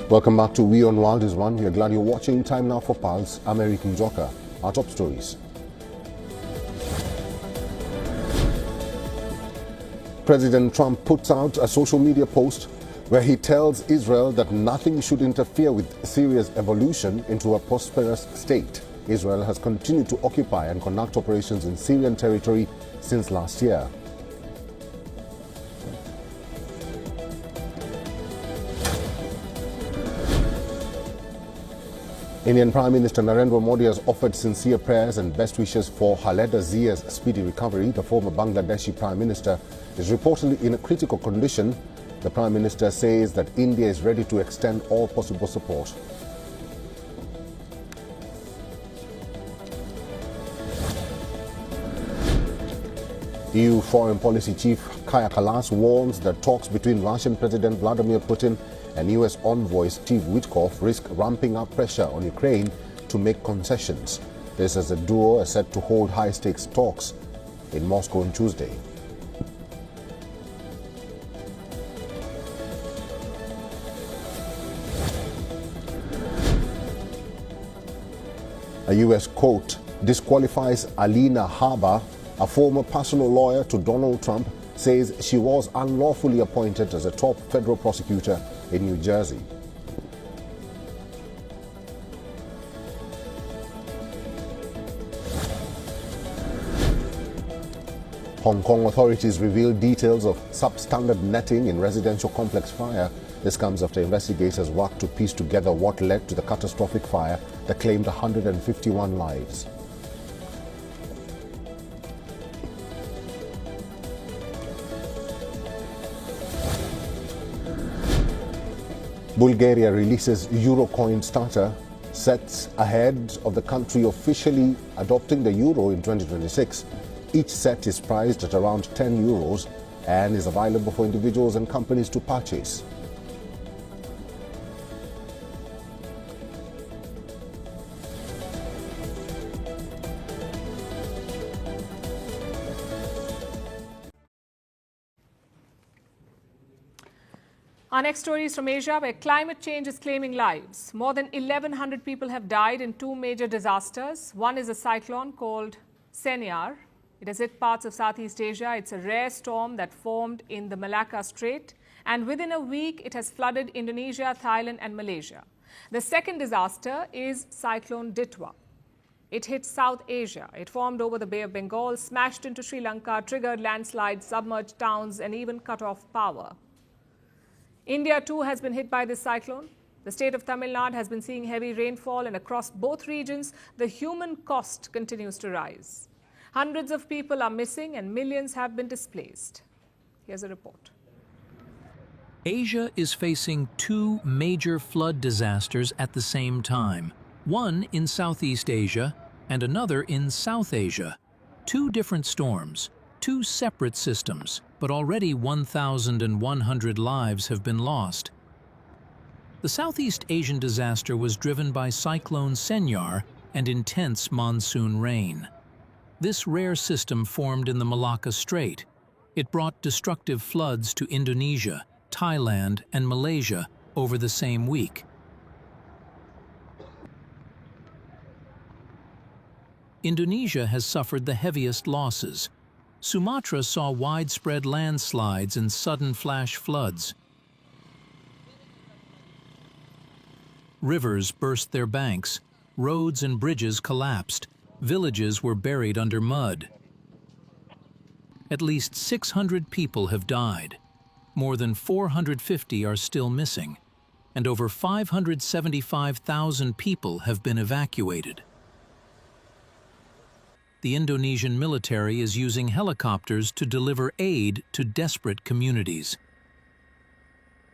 Welcome back to We on Wild is One. We are glad you're watching. Time now for Pulse. I'm Eric Njoka. Our top stories. President Trump puts out a social media post where he tells Israel that nothing should interfere with Syria's evolution into a prosperous state. Israel has continued to occupy and conduct operations in Syrian territory since last year. Indian Prime Minister Narendra Modi has offered sincere prayers and best wishes for Khaleda Zia's speedy recovery. The former Bangladeshi Prime Minister is reportedly in a critical condition. The Prime Minister says that India is ready to extend all possible support. EU Foreign Policy Chief Kaja Kallas warns that talks between Russian President Vladimir Putin and US envoy Steve Witkoff risk ramping up pressure on Ukraine to make concessions. This as the duo is set to hold high-stakes talks in Moscow on Tuesday. A US court disqualifies Alina Harber, a former personal lawyer to Donald Trump, says she was unlawfully appointed as a top federal prosecutor in New Jersey. Hong Kong authorities revealed details of substandard netting in residential complex fire. This comes after investigators worked to piece together what led to the catastrophic fire that claimed 151 lives. Bulgaria releases Eurocoin starter sets ahead of the country officially adopting the euro in 2026. Each set is priced at around €10 and is available for individuals and companies to purchase. Our next story is from Asia, where climate change is claiming lives. More than 1,100 people have died in two major disasters. One is a cyclone called Senyar. It has hit parts of Southeast Asia. It's a rare storm that formed in the Malacca Strait, and within a week it has flooded Indonesia, Thailand and Malaysia. The second disaster is Cyclone Ditwa. It hit South Asia. It formed over the Bay of Bengal, smashed into Sri Lanka, triggered landslides, submerged towns and even cut off power. India too has been hit by this cyclone. The state of Tamil Nadu has been seeing heavy rainfall, and across both regions, the human cost continues to rise. Hundreds of people are missing and millions have been displaced. Here's a report. Asia is facing two major flood disasters at the same time. One in Southeast Asia and another in South Asia. Two different storms, two separate systems, but already 1,100 lives have been lost. The Southeast Asian disaster was driven by Cyclone Senyar and intense monsoon rain. This rare system formed in the Malacca Strait. It brought destructive floods to Indonesia, Thailand, and Malaysia over the same week. Indonesia has suffered the heaviest losses. Sumatra saw widespread landslides and sudden flash floods. Rivers burst their banks, roads and bridges collapsed, villages were buried under mud. At least 600 people have died. More than 450 are still missing, and over 575,000 people have been evacuated. The Indonesian military is using helicopters to deliver aid to desperate communities.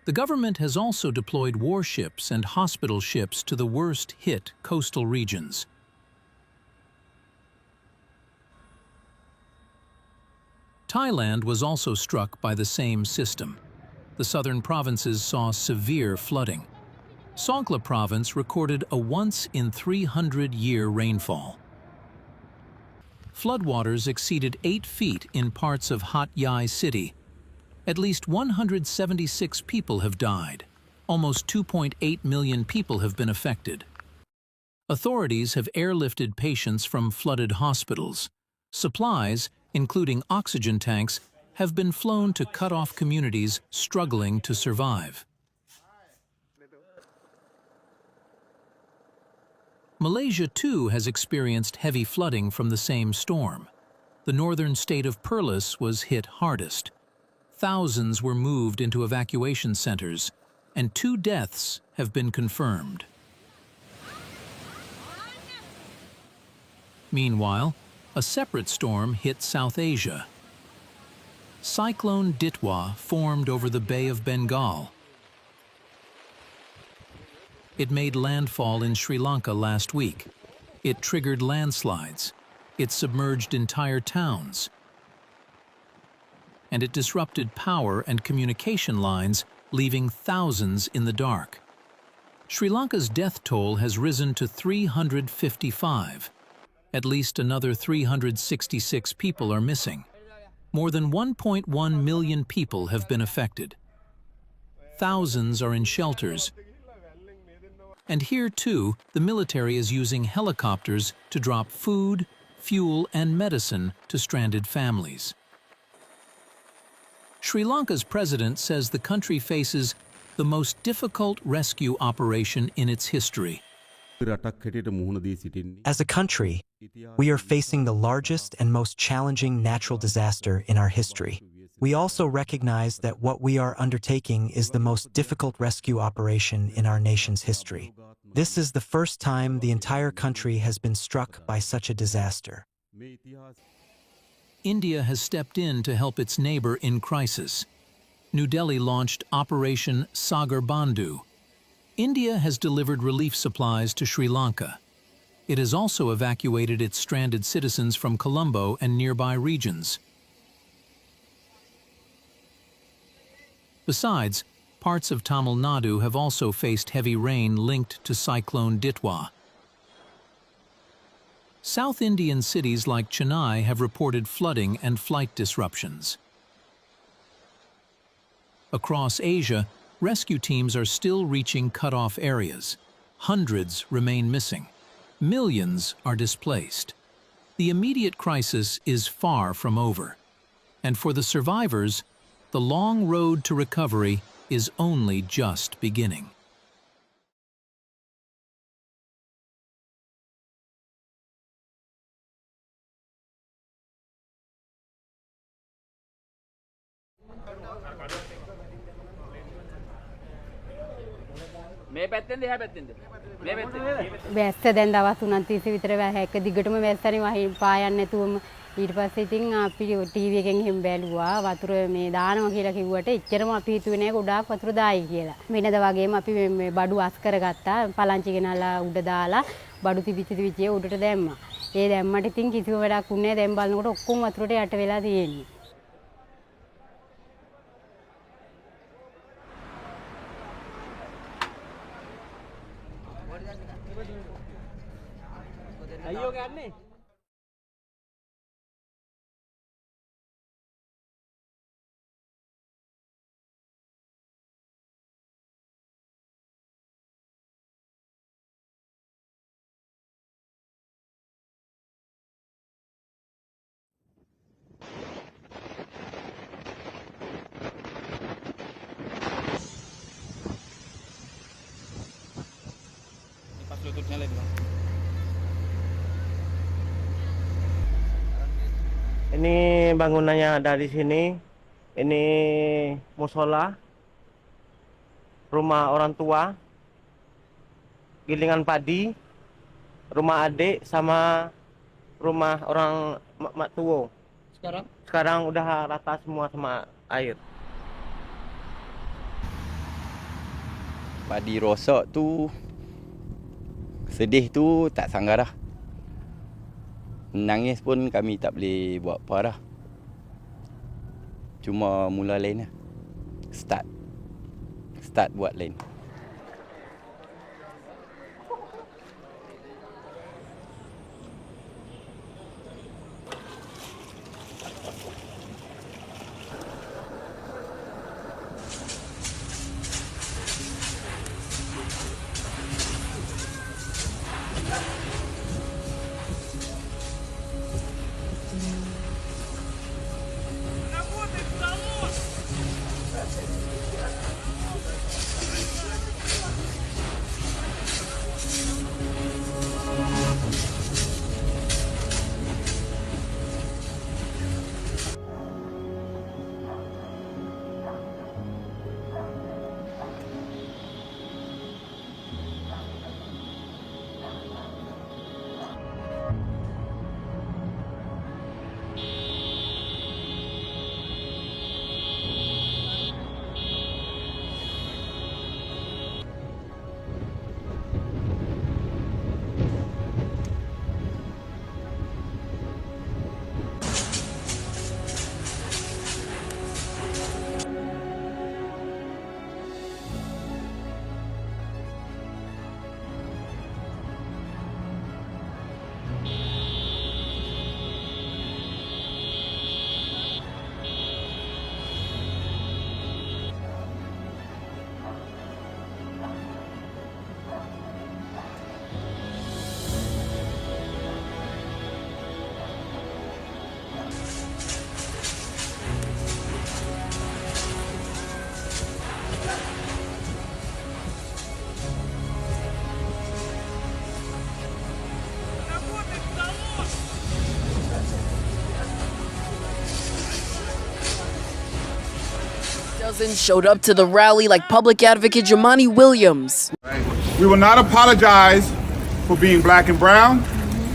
The government has also deployed warships and hospital ships to the worst-hit coastal regions. Thailand was also struck by the same system. The southern provinces saw severe flooding. Songkhla province recorded a once-in-300-year rainfall. Floodwaters exceeded 8 feet in parts of Hat Yai city. At least 176 people have died. almost 2.8 million people have been affected. Authorities have airlifted patients from flooded hospitals. Supplies, including oxygen tanks, have been flown to cut-off communities struggling to survive. Malaysia, too, has experienced heavy flooding from the same storm. The northern state of Perlis was hit hardest. Thousands were moved into evacuation centers, and 2 deaths have been confirmed. Meanwhile, a separate storm hit South Asia. Cyclone Ditwa formed over the Bay of Bengal. It made landfall in Sri Lanka last week. It triggered landslides. It submerged entire towns. And it disrupted power and communication lines, leaving thousands in the dark. Sri Lanka's death toll has risen to 355. At least another 366 people are missing. More than 1.1 million people have been affected. Thousands are in shelters. And here, too, the military is using helicopters to drop food, fuel, and medicine to stranded families. Sri Lanka's president says the country faces the most difficult rescue operation in its history. As a country, we are facing the largest and most challenging natural disaster in our history. We also recognize that what we are undertaking is the most difficult rescue operation in our nation's history. This is the first time the entire country has been struck by such a disaster. India has stepped in to help its neighbor in crisis. New Delhi launched Operation Sagar Bandhu. India has delivered relief supplies to Sri Lanka. It has also evacuated its stranded citizens from Colombo and nearby regions. Besides, parts of Tamil Nadu have also faced heavy rain linked to Cyclone Ditwa. South Indian cities like Chennai have reported flooding and flight disruptions. Across Asia, rescue teams are still reaching cut-off areas. Hundreds remain missing. Millions are displaced. The immediate crisis is far from over. And for the survivors, the long road to recovery is only just beginning. වැස්ස දැන් දවස් 3-30 විතර හැක දිගටම වැස්සනේ වහි පායන්නේ නැතුවම ඊට පස්සේ ඉතින් අපි ටීවී එකෙන් එහෙම බැලුවා වතුර මේ දානවා කියලා කිව්වට එච්චරම අපි හිතුවේ නෑ ගොඩාක් වතුර දායි කියලා. වෙනද වගේම අපි මේ බඩු අස් කරගත්තා පලංචි ගෙනල්ලා උඩ දාලා බඩු තිබිච්ච උඩට දැම්මා. ඒ දැම්මට ඉතින් කිසිම වැඩක් උන්නේ නෑ. දැන් බලනකොට ඔක්කොම වතුරට යට වෙලා තියෙන්නේ. අයියෝ ගන්නේ pas lututnya lagi bang. Ini bangunannya ada di sini. Ini musola, rumah orang tua, gilingan padi, rumah adik sama rumah orang mak tua. Sekarang udah rata semua sama air. Padi rosak tu, sedih tu tak sangka dah. Nangis pun kami tak boleh buat apa dah. Cuma mula lain lah. Start buat lain. Thousands showed up to the rally like public advocate Jumaane Williams. We will not apologize for being black and brown.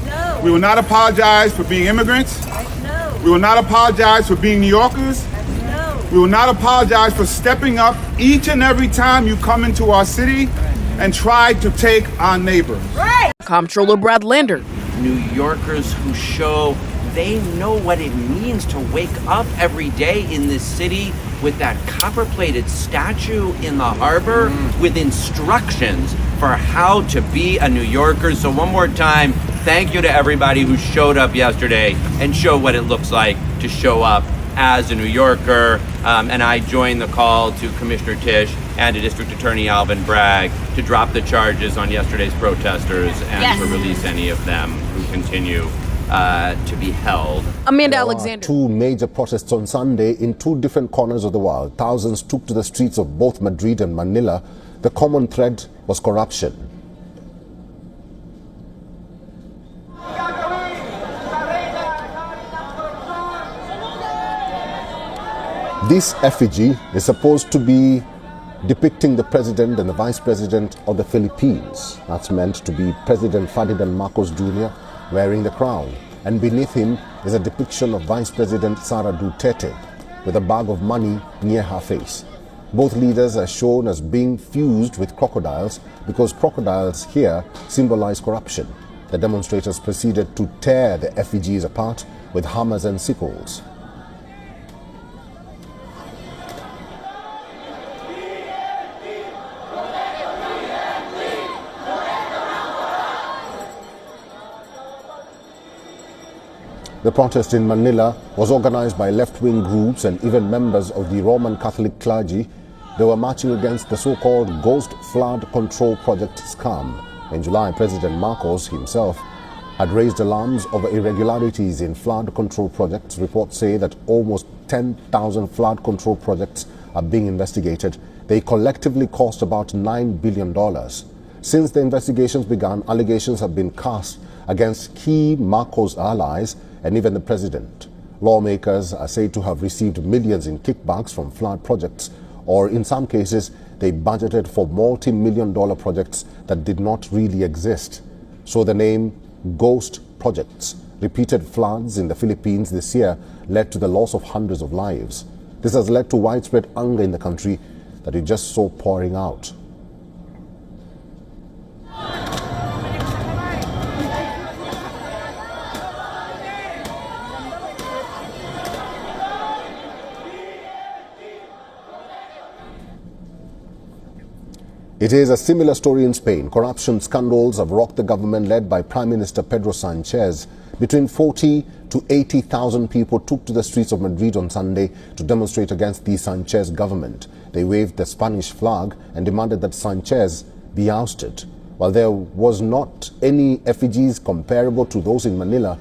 No. We will not apologize for being immigrants. No. We will not apologize for being New Yorkers. No. We will not apologize for stepping up each and every time you come into our city and try to take our neighbors. Right. Comptroller Brad Lander. New Yorkers who show they know what it means to wake up every day in this city with that copper-plated statue in the harbor with instructions for how to be a New Yorker. So one more time, thank you to everybody who showed up yesterday and showed what it looks like to show up as a New Yorker. And I join the call to Commissioner Tisch and to District Attorney Alvin Bragg to drop the charges on yesterday's protesters and to release any of them who continue to be held. Amanda Alexander. Two major protests on Sunday in two different corners of the world. Thousands took to the streets of both Madrid and Manila. The common thread was corruption. This effigy is supposed to be depicting the president and the vice president of the Philippines. That's meant to be President Ferdinand Marcos Jr. wearing the crown, and beneath him is a depiction of Vice President Sara Duterte with a bag of money near her face. Both leaders are shown as being fused with crocodiles because crocodiles here symbolize corruption. The demonstrators proceeded to tear the effigies apart with hammers and sickles. The protest in Manila was organized by left-wing groups and even members of the Roman Catholic clergy. They were marching against the so-called Ghost Flood Control Project scam. In July, President Marcos himself had raised alarms over irregularities in flood control projects. Reports say that almost 10,000 flood control projects are being investigated. They collectively cost about $9 billion. Since the investigations began, allegations have been cast against key Marcos allies and even the president. Lawmakers are said to have received millions in kickbacks from flood projects, or in some cases, they budgeted for multi-million-dollar projects that did not really exist. So the name Ghost Projects. Repeated floods in the Philippines this year led to the loss of hundreds of lives. This has led to widespread anger in the country that we just saw pouring out. It is a similar story in Spain. Corruption scandals have rocked the government led by Prime Minister Pedro Sanchez. Between 40 to 80,000 people took to the streets of Madrid on Sunday to demonstrate against the Sanchez government. They waved the Spanish flag and demanded that Sanchez be ousted. While there was not any effigies comparable to those in Manila,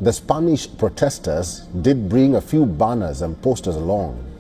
the Spanish protesters did bring a few banners and posters along.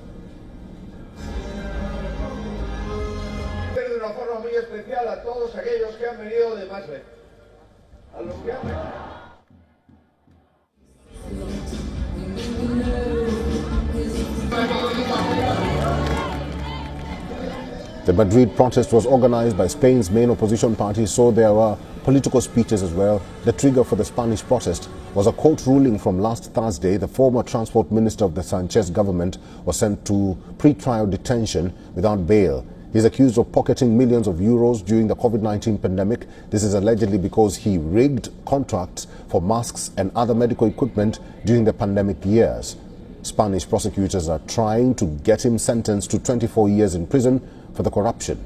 The Madrid protest was organized by Spain's main opposition party, so there were political speeches as well. The trigger for the Spanish protest was a court ruling from last Thursday. The former transport minister of the Sanchez government was sent to pre-trial detention without bail. He's accused of pocketing millions of euros during the COVID-19 pandemic. This is allegedly because he rigged contracts for masks and other medical equipment during the pandemic years. Spanish prosecutors are trying to get him sentenced to 24 years in prison for the corruption.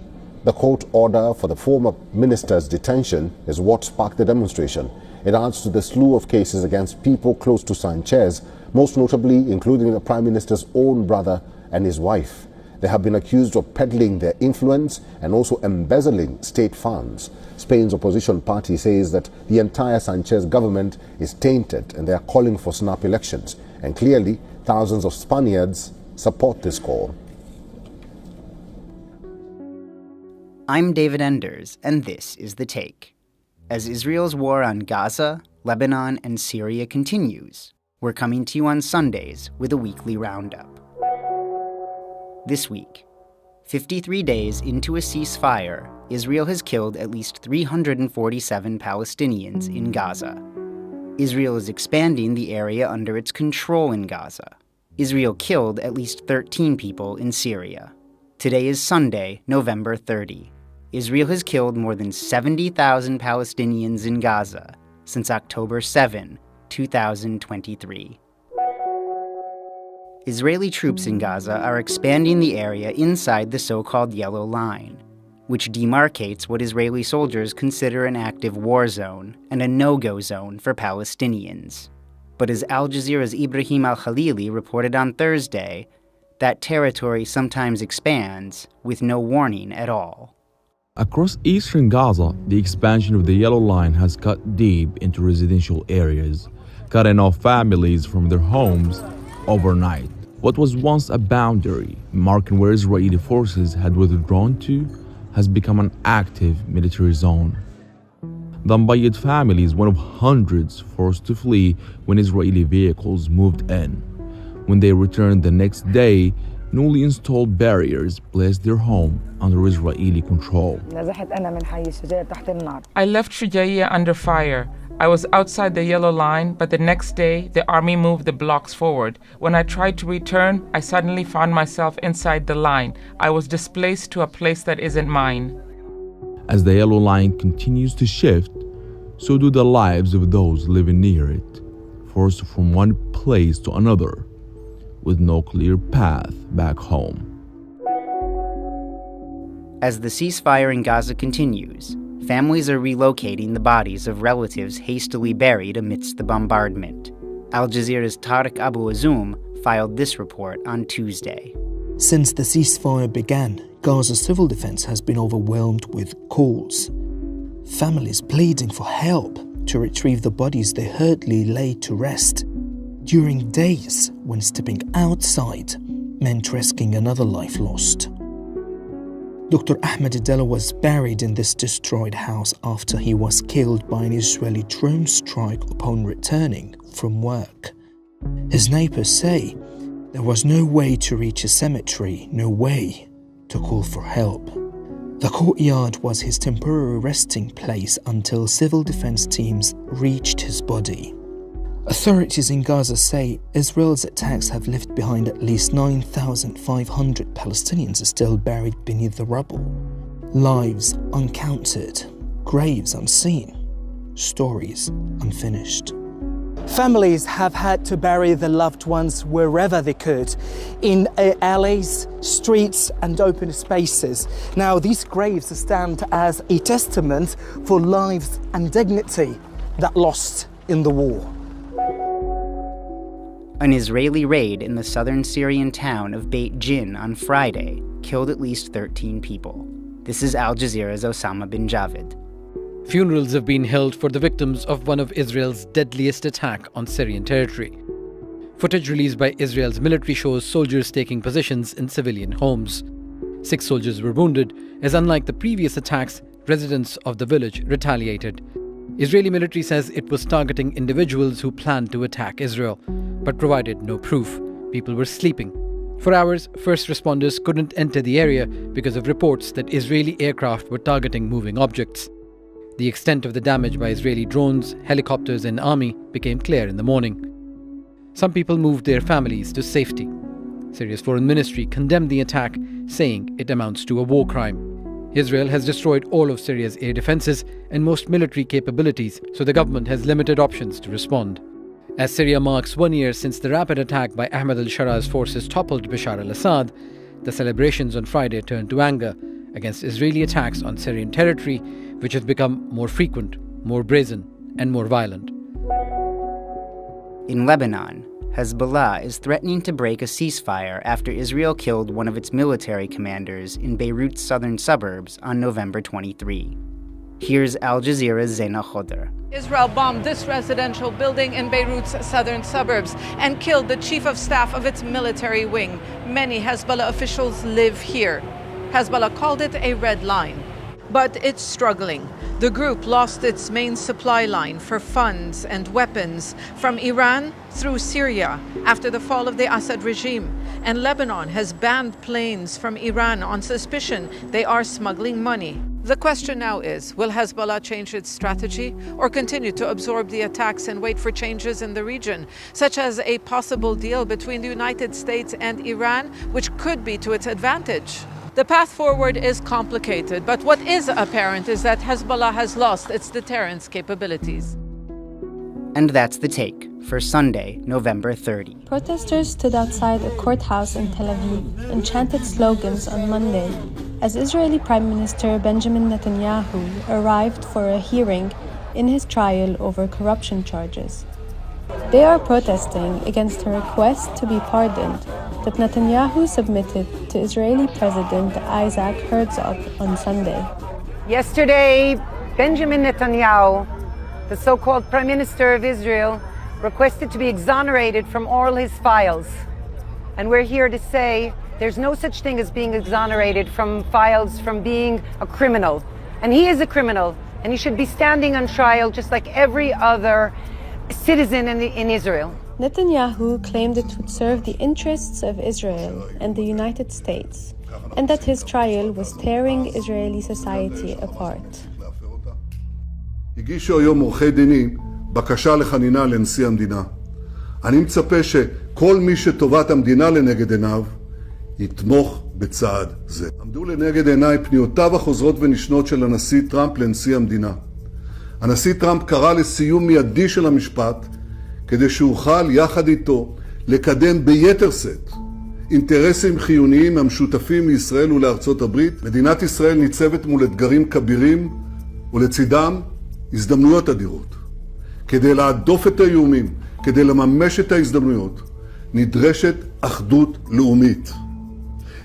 The court order for the former minister's detention is what sparked the demonstration. It adds to the slew of cases against people close to Sanchez, most notably including the Prime Minister's own brother and his wife. They have been accused of peddling their influence and also embezzling state funds. Spain's opposition party says that the entire Sanchez government is tainted and they are calling for snap elections. And clearly, thousands of Spaniards support this call. I'm David Enders, and this is The Take. As Israel's war on Gaza, Lebanon, and Syria continues, we're coming to you on Sundays with a weekly roundup. This week, 53 days into a ceasefire, Israel has killed at least 347 Palestinians in Gaza. Israel is expanding the area under its control in Gaza. Israel killed at least 13 people in Syria. Today is Sunday, November 30. Israel has killed more than 70,000 Palestinians in Gaza since October 7, 2023. Israeli troops in Gaza are expanding the area inside the so-called Yellow Line, which demarcates what Israeli soldiers consider an active war zone and a no-go zone for Palestinians. But as Al Jazeera's Ibrahim al-Khalili reported on Thursday, that territory sometimes expands with no warning at all. Across eastern Gaza, the expansion of the Yellow Line has cut deep into residential areas, cutting off families from their homes overnight. What was once a boundary marking where Israeli forces had withdrawn to has become an active military zone. The Mbayid family is one of hundreds forced to flee when Israeli vehicles moved in. When they returned the next day, newly installed barriers placed their home under Israeli control. I left Shujaiya under fire. I was outside the Yellow Line, but the next day, the army moved the blocks forward. When I tried to return, I suddenly found myself inside the line. I was displaced to a place that isn't mine. As the Yellow Line continues to shift, so do the lives of those living near it, forced from one place to another, with no clear path back home. As the ceasefire in Gaza continues, families are relocating the bodies of relatives hastily buried amidst the bombardment. Al Jazeera's Tariq Abu Azoum filed this report on Tuesday. Since the ceasefire began, Gaza's civil defense has been overwhelmed with calls. Families pleading for help to retrieve the bodies they hurriedly laid to rest during days when stepping outside meant risking another life lost. Dr. Ahmed Adela was buried in this destroyed house after he was killed by an Israeli drone strike upon returning from work. His neighbors say there was no way to reach a cemetery, no way to call for help. The courtyard was his temporary resting place until civil defense teams reached his body. Authorities in Gaza say Israel's attacks have left behind at least 9,500 Palestinians still buried beneath the rubble. Lives uncounted, graves unseen, stories unfinished. Families have had to bury their loved ones wherever they could, in alleys, streets and open spaces. Now, these graves stand as a testament for lives and dignity that lost in the war. An Israeli raid in the southern Syrian town of Beit Jin on Friday killed at least 13 people. This is Al Jazeera's Osama bin Javed. Funerals have been held for the victims of one of Israel's deadliest attacks on Syrian territory. Footage released by Israel's military shows soldiers taking positions in civilian homes. 6 soldiers were wounded, as unlike the previous attacks, residents of the village retaliated. Israeli military says it was targeting individuals who planned to attack Israel, but provided no proof. People were sleeping. For hours, first responders couldn't enter the area because of reports that Israeli aircraft were targeting moving objects. The extent of the damage by Israeli drones, helicopters and army became clear in the morning. Some people moved their families to safety. Syria's foreign ministry condemned the attack, saying it amounts to a war crime. Israel has destroyed all of Syria's air defenses and most military capabilities, so the government has limited options to respond. As Syria marks 1 year since the rapid attack by Ahmed al-Shara's forces toppled Bashar al-Assad, the celebrations on Friday turned to anger against Israeli attacks on Syrian territory, which have become more frequent, more brazen, and more violent. In Lebanon, Hezbollah is threatening to break a ceasefire after Israel killed one of its military commanders in Beirut's southern suburbs on November 23. Here's Al Jazeera's Zena Khodr. Israel bombed this residential building in Beirut's southern suburbs and killed the chief of staff of its military wing. Many Hezbollah officials live here. Hezbollah called it a red line. But it's struggling. The group lost its main supply line for funds and weapons from Iran through Syria after the fall of the Assad regime. And Lebanon has banned planes from Iran on suspicion they are smuggling money. The question now is, will Hezbollah change its strategy or continue to absorb the attacks and wait for changes in the region, such as a possible deal between the United States and Iran, which could be to its advantage? The path forward is complicated, but what is apparent is that Hezbollah has lost its deterrence capabilities. And that's The Take for Sunday, November 30. Protesters stood outside a courthouse in Tel Aviv and chanted slogans on Monday as Israeli Prime Minister Benjamin Netanyahu arrived for a hearing in his trial over corruption charges. They are protesting against a request to be pardoned that Netanyahu submitted to Israeli President Isaac Herzog on Sunday. Yesterday, Benjamin Netanyahu, the so-called Prime Minister of Israel, requested to be exonerated from all his files. And we're here to say there's no such thing as being exonerated from files, from being a criminal. And he is a criminal, and he should be standing on trial just like every other citizen in Israel. Netanyahu claimed it would serve the interests of Israel and the United States, and that his trial was tearing Israeli society apart. הגישו היום עורכי דינים בקשה לחנינה לנשיא המדינה. אני מצפה שכל מי שטובת המדינה לנגד עיניו יתמוך בצעד זה. עמדו לנגד עיניי פניותיו החוזרות ונשנות של הנשיא טראמפ לנשיא המדינה. הנשיא טראמפ קרא לסיום מיידי של המשפט כדי שאוכל יחד איתו לקדם ביתר שאת אינטרסים חיוניים המשותפים מישראל ולארצות הברית. מדינת ישראל ניצבת מול אתגרים כבירים ולצידם הזדמנויות אדירות. כדי להדוף את האיומים, כדי לממש את ההזדמנויות, נדרשת אחדות לאומית.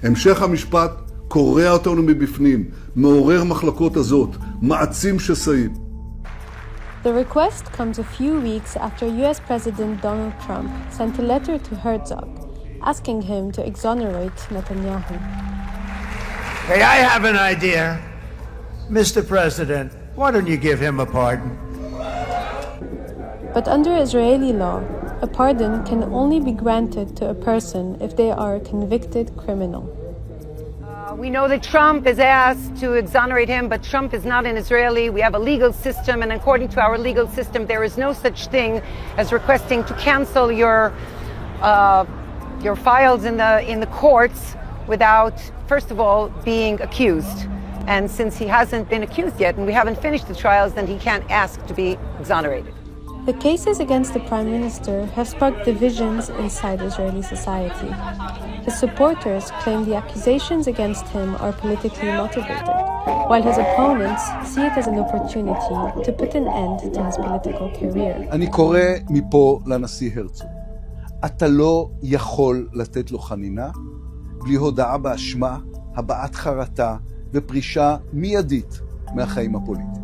המשך המשפט קורע אותנו מבפנים, מעורר מחלקות הזאת, מעצים שסעים. The request comes a few weeks after US President Donald Trump sent a letter to Herzog asking him to exonerate Netanyahu. Hey, I have an idea. Mr. President, why don't you give him a pardon? But under Israeli law, a pardon can only be granted to a person if they are a convicted criminal. We know that Trump is asked to exonerate him, but Trump is not an Israeli. We have a legal system, and according to our legal system, there is no such thing as requesting to cancel your files in the courts without, first of all, being accused. And since he hasn't been accused yet, and we haven't finished the trials, then he can't ask to be exonerated. The cases against the Prime Minister have sparked divisions inside Israeli society. His supporters claim the accusations against him are politically motivated, while his opponents see it as an opportunity to put an end to his political career. אני קורא מפה לנשיא הרצוג. אתה לא יכול לתת לו חנינה בלי הודעה באשמה, הבעת חרטה ופרישה מיידית מהחיים הפוליטיים.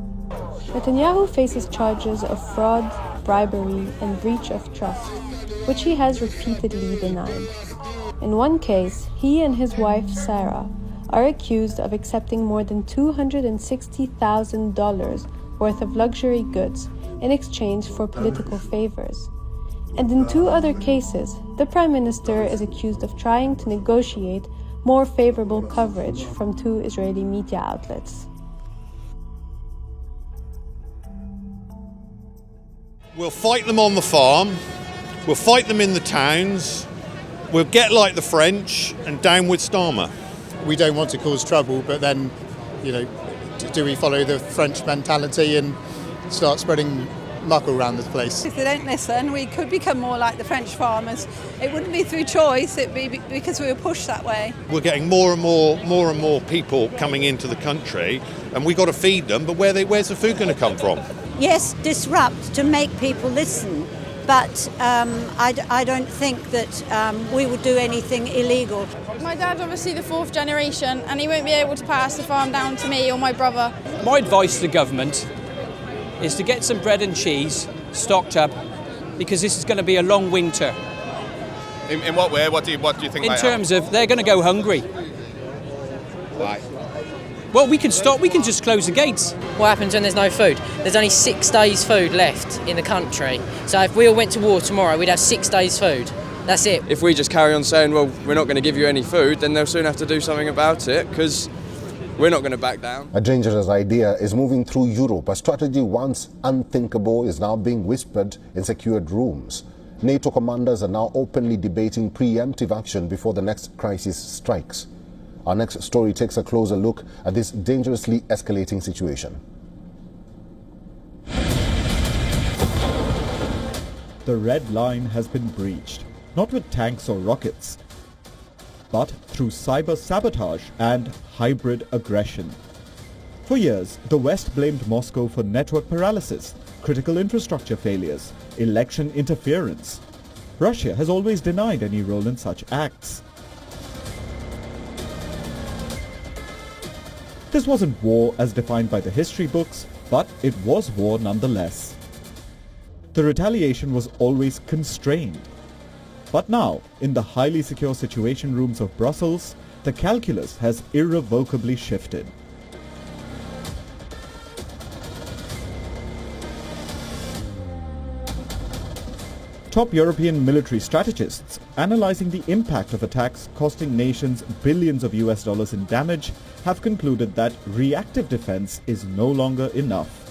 Netanyahu faces charges of fraud, bribery, and breach of trust, which he has repeatedly denied. In one case, he and his wife Sarah are accused of accepting more than $260,000 worth of luxury goods in exchange for political favors. And in two other cases, the Prime Minister is accused of trying to negotiate more favorable coverage from two Israeli media outlets. We'll fight them on the farm, we'll fight them in the towns, we'll get like the French and down with Starmer. We don't want to cause trouble, but then, you know, do we follow the French mentality and start spreading muck around this place? If they don't listen, we could become more like the French farmers. It wouldn't be through choice, it'd be because we were pushed that way. We're getting more and more people coming into the country, and we've got to feed them, but where's the food going to come from? Yes, disrupt to make people listen, but I don't think that we would do anything illegal. My dad's obviously the fourth generation and he won't be able to pass the farm down to me or my brother. My advice to the government is to get some bread and cheese stocked up because this is going to be a long winter. In what way? What do you think? In terms of they're going to go hungry. Why? Well, we can stop. We can just close the gates. What happens when there's no food? There's only 6 days food left in the country. So if we all went to war tomorrow, we'd have 6 days food. That's it. If we just carry on saying, well, we're not going to give you any food, then they'll soon have to do something about it, because we're not going to back down. A dangerous idea is moving through Europe. A strategy once unthinkable is now being whispered in secured rooms. NATO commanders are now openly debating preemptive action before the next crisis strikes. Our next story takes a closer look at this dangerously escalating situation. The red line has been breached, not with tanks or rockets, but through cyber sabotage and hybrid aggression. For years, the West blamed Moscow for network paralysis, critical infrastructure failures, election interference. Russia has always denied any role in such acts. This wasn't war as defined by the history books, but it was war nonetheless. The retaliation was always constrained. But now, in the highly secure situation rooms of Brussels, the calculus has irrevocably shifted. Top European military strategists analyzing the impact of attacks costing nations billions of US dollars in damage have concluded that reactive defense is no longer enough.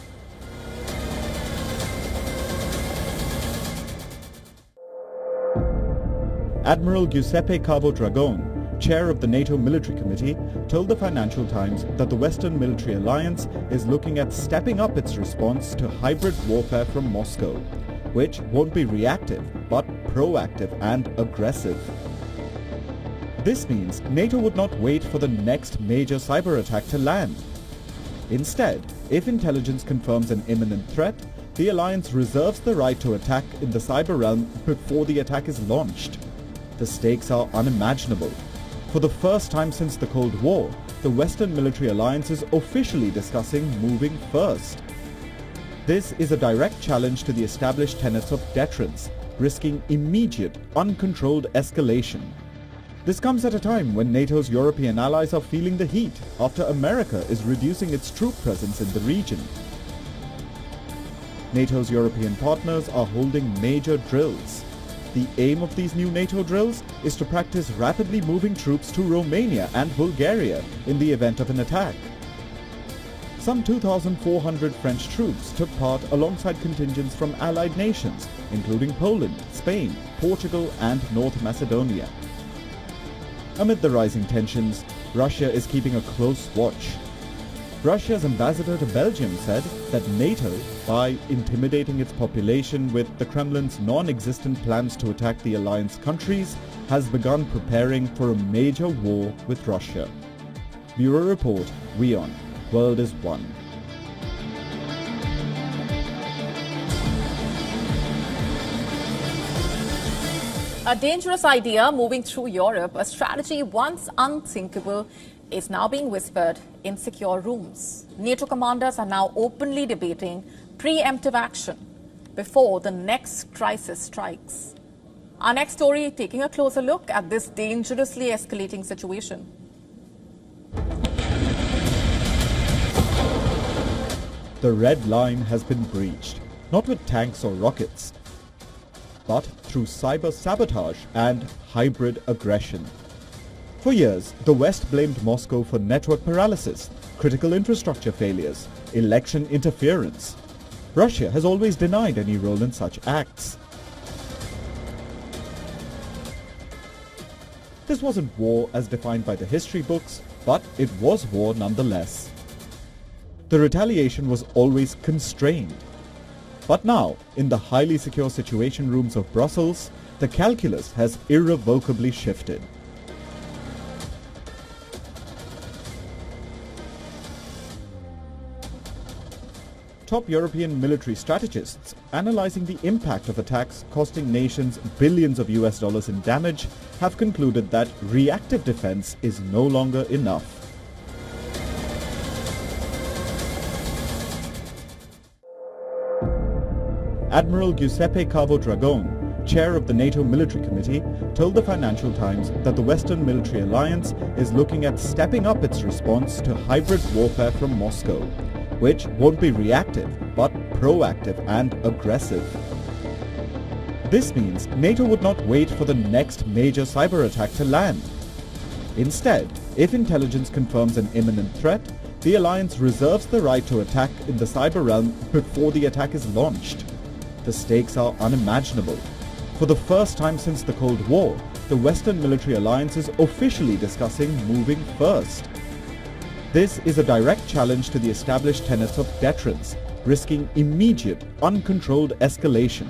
Admiral Giuseppe Cabo Dragone, chair of the NATO Military Committee, told the Financial Times that the Western military alliance is looking at stepping up its response to hybrid warfare from Moscow, which won't be reactive but proactive and aggressive. This means NATO would not wait for the next major cyber attack to land. Instead, if intelligence confirms an imminent threat, the alliance reserves the right to attack in the cyber realm before the attack is launched. The stakes are unimaginable. For the first time since the Cold War, the Western military alliance is officially discussing moving first. This is a direct challenge to the established tenets of deterrence, risking immediate, uncontrolled escalation. This comes at a time when NATO's European allies are feeling the heat after America is reducing its troop presence in the region. NATO's European partners are holding major drills. The aim of these new NATO drills is to practice rapidly moving troops to Romania and Bulgaria in the event of an attack. Some 2,400 French troops took part alongside contingents from allied nations, including Poland, Spain, Portugal and North Macedonia. Amid the rising tensions, Russia is keeping a close watch. Russia's ambassador to Belgium said that NATO, by intimidating its population with the Kremlin's non-existent plans to attack the alliance countries, has begun preparing for a major war with Russia. Bureau Report, WION. World is One. A dangerous idea moving through Europe, a strategy once unthinkable, is now being whispered in secure rooms. NATO commanders are now openly debating preemptive action before the next crisis strikes. Our next story taking a closer look at this dangerously escalating situation. The red line has been breached, not with tanks or rockets, but through cyber sabotage and hybrid aggression. For years, the West blamed Moscow for network paralysis, critical infrastructure failures, election interference. Russia has always denied any role in such acts. This wasn't war as defined by the history books, but it was war nonetheless. The retaliation was always constrained. But now, in the highly secure situation rooms of Brussels, the calculus has irrevocably shifted. Top European military strategists analyzing the impact of attacks costing nations billions of US dollars in damage have concluded that reactive defense is no longer enough. Admiral Giuseppe Cabo Dragone, chair of the NATO Military Committee, told the Financial Times that the Western military alliance is looking at stepping up its response to hybrid warfare from Moscow, which won't be reactive, but proactive and aggressive. This means NATO would not wait for the next major cyber attack to land. Instead, if intelligence confirms an imminent threat, the alliance reserves the right to attack in the cyber realm before the attack is launched. The stakes are unimaginable. For the first time since the Cold War, the Western military alliance is officially discussing moving first. This is a direct challenge to the established tenets of deterrence, risking immediate, uncontrolled escalation.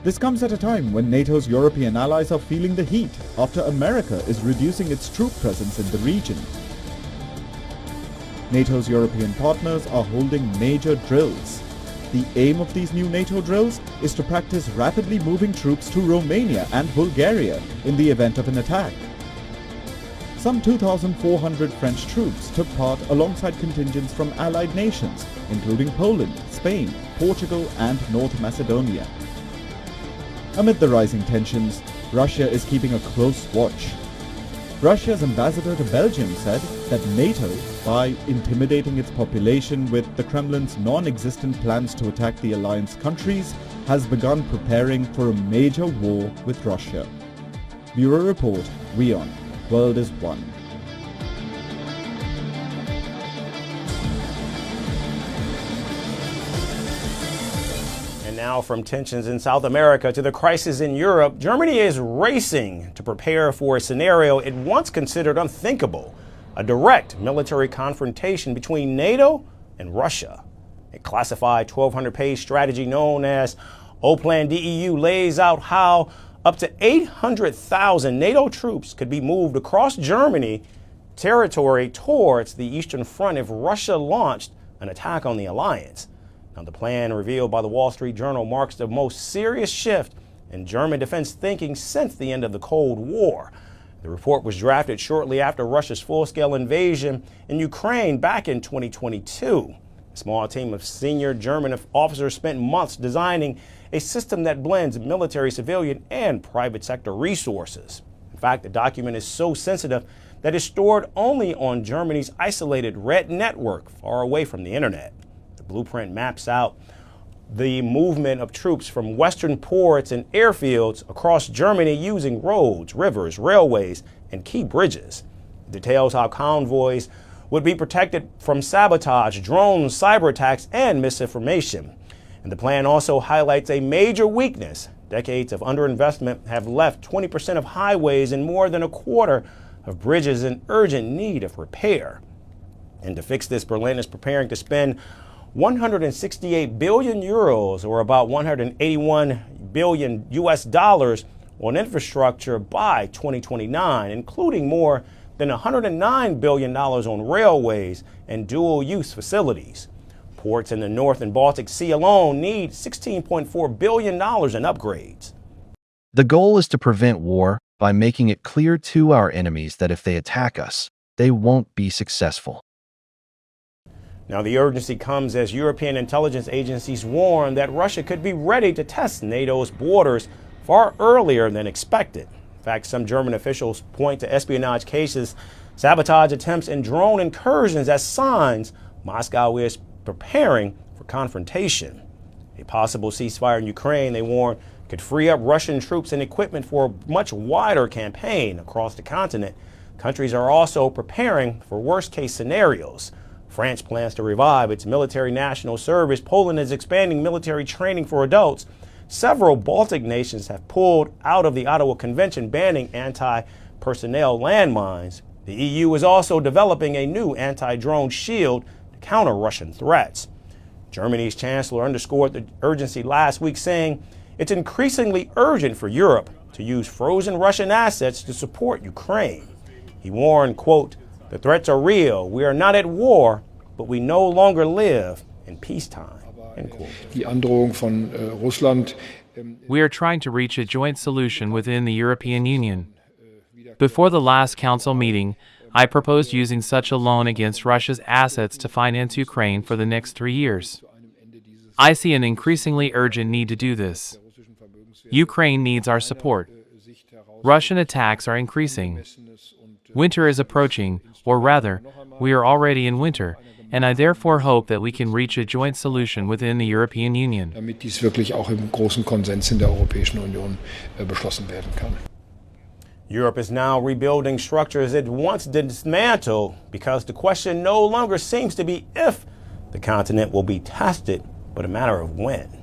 This comes at a time when NATO's European allies are feeling the heat after America is reducing its troop presence in the region. NATO's European partners are holding major drills. The aim of these new NATO drills is to practice rapidly moving troops to Romania and Bulgaria in the event of an attack. Some 2,400 French troops took part alongside contingents from allied nations, including Poland, Spain, Portugal and North Macedonia. Amid the rising tensions, Russia is keeping a close watch. Russia's ambassador to Belgium said that NATO, by intimidating its population with the Kremlin's non-existent plans to attack the alliance countries, has begun preparing for a major war with Russia. Bureau Report, WION, World is One. Now from tensions in South America to the crisis in Europe, Germany is racing to prepare for a scenario it once considered unthinkable, a direct military confrontation between NATO and Russia. A classified 1,200-page strategy known as O-Plan DEU lays out how up to 800,000 NATO troops could be moved across Germany territory towards the Eastern Front if Russia launched an attack on the alliance. Now, the plan revealed by the Wall Street Journal marks the most serious shift in German defense thinking since the end of the Cold War. The report was drafted shortly after Russia's full-scale invasion in Ukraine back in 2022. A small team of senior German officers spent months designing a system that blends military, civilian, and private sector resources. In fact, the document is so sensitive that it's stored only on Germany's isolated red network far away from the internet. Blueprint maps out the movement of troops from western ports and airfields across Germany using roads, rivers, railways, and key bridges. It details how convoys would be protected from sabotage, drones, cyber attacks, and misinformation. And the plan also highlights a major weakness. Decades of underinvestment have left 20% of highways and more than a quarter of bridges in urgent need of repair. And to fix this, Berlin is preparing to spend 168 billion euros, or about 181 billion US dollars, on infrastructure by 2029, including more than $109 billion on railways and dual-use facilities. Ports in the North and Baltic Sea alone need $16.4 billion in upgrades. The goal is to prevent war by making it clear to our enemies that if they attack us, they won't be successful. Now, the urgency comes as European intelligence agencies warn that Russia could be ready to test NATO's borders far earlier than expected. In fact, some German officials point to espionage cases, sabotage attempts, and drone incursions as signs Moscow is preparing for confrontation. A possible ceasefire in Ukraine, they warn, could free up Russian troops and equipment for a much wider campaign across the continent. Countries are also preparing for worst-case scenarios. France plans to revive its military national service. Poland is expanding military training for adults. Several Baltic nations have pulled out of the Ottawa Convention banning anti-personnel landmines. The EU is also developing a new anti-drone shield to counter Russian threats. Germany's chancellor underscored the urgency last week, saying it's increasingly urgent for Europe to use frozen Russian assets to support Ukraine. He warned, quote, "The threats are real. We are not at war, but we no longer live in peacetime." End quote. We are trying to reach a joint solution within the European Union. Before the last council meeting, I proposed using such a loan against Russia's assets to finance Ukraine for the next 3 years. I see an increasingly urgent need to do this. Ukraine needs our support. Russian attacks are increasing. Winter is approaching, or rather, we are already in winter, and I therefore hope that we can reach a joint solution within the European Union. Damit dies wirklich auch im großen Konsens in der Europäischen Union beschlossen werden kann. Europe is now rebuilding structures it once dismantled because the question no longer seems to be if the continent will be tested, but a matter of when.